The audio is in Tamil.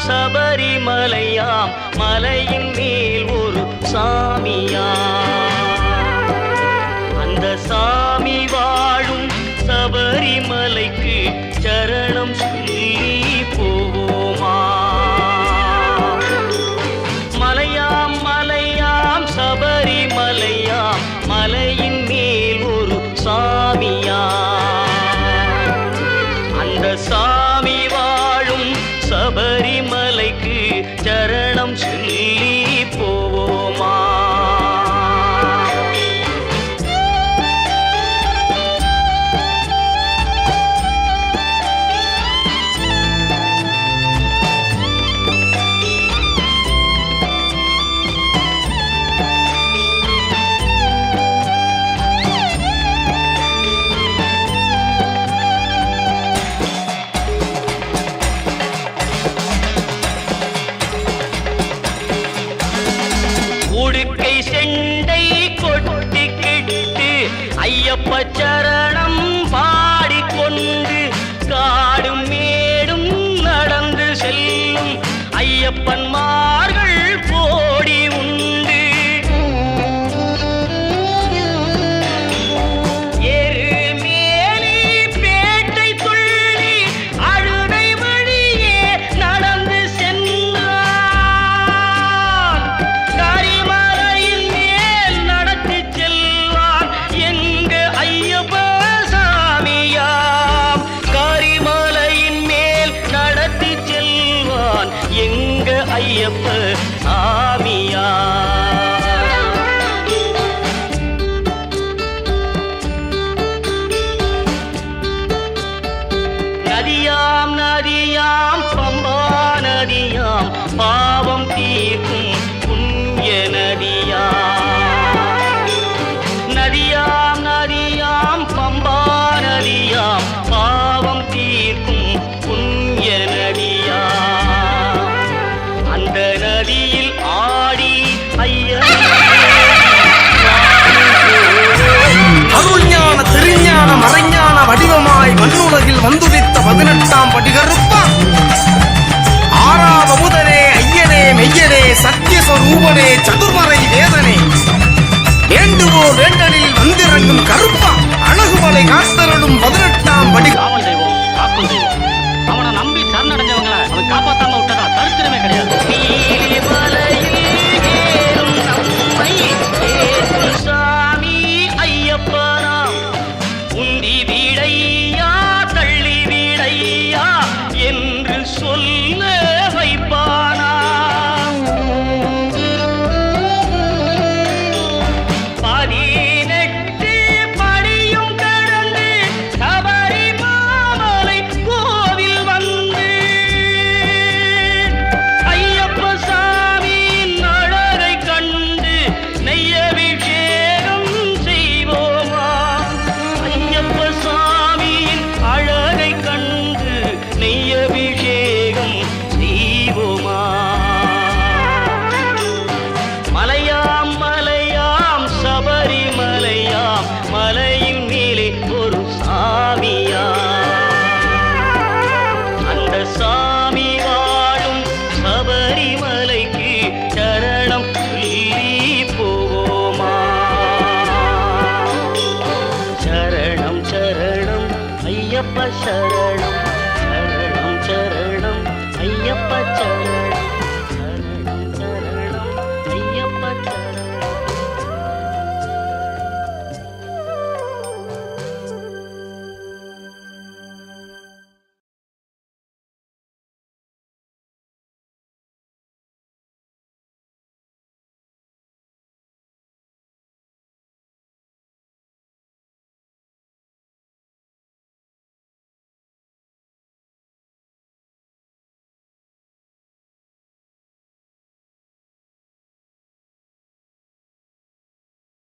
சபரிமலையாம் மலையின் மேல் ஒரு சாமியாம். அந்த சாமி வாழும் சபரிமலைக்கு சரணம் சொல்லி போவோமா? மலையாம் மலையாம் சபரிமலையாம் மலையின் மேல் ஒரு சாமியாம். அந்த சாமி வாழும் சபரிமலைக்கு சரணம் சொல்லி போவோமா? உடுக்கை செண்டை கொட்டிக்கிட்டு ஐயப்ப சரணம் பாடிக்கொண்டு காடும் மேடும் நடந்து செல்லும் ஐயப்பன்மார்கள் கோடி உண்டு. ஏறு மேலி பேட்டை துள்ளி அழுதை வழியே நடந்து சென்றான். கரிமலையின் மேல் நடத்தி செல்வான் எங்க ஐயப்ப சாமியாம். கரிமலையின் மேல் நடத்தி செல்வான் எங்க ஐயப்ப சாமியாம். நதியாம் நதியாம் பம்பா நதியாம் பாவம் தீர்க்கும் புண்ணிய நதியாம். நதியாம் நதியாம் பம்பா நதியாம் பாவம் தீர்க்கும் புண்ணிய நதியாம். அந்த நதியில் ஆடி ஐயா அருள்ஞான திருஞான மறைஞான வடிவமாய் மண்ணுலகில் வந்துதித்த 18ஆம் படி கருப்பா. ஆறாவ முதலே ஐயனே மெய்யனே சத்தியஸ்வரூபனே சதுர்மறை வேதனே. வேண்டுவோர் வேண்டலில் வந்திறங்கும் கருப்பா. அழகுமலை காத்தருளும் 18ஆம் படி. காவல் தெய்வம் காக்கும் தெய்வம். அவனை நம்பி சரணடைஞ்சவங்களை அவன் காப்பாத்தாம விட்டதா சரித்திரமே கிடையாது. சாமி ஐயப்பனாம் உந்தி வீடையா தள்ளி வீடையா என்று சொல்ல வைப்பானா. பதினெட்டு படியும் கடந்து சபரிமலை கோவில் வந்து ஐயப்ப சாமியின் அழகை கண்டு நெய்யபிஷேகம் செய்வோமா? ஐயப்ப சாமியின் அழகை கண்டு நெய்யபிஷேகம் செய்வோமா? மலையாம் மலையாம் சபரிமலையாம் மலையின் மேலே ஒரு சாமியாம். அந்த சாமி வாழும் சபரிமலைக்கு சரணம் சொல்லி போவோமா? சரணம் சரணம் ஐயப்ப சரணம்.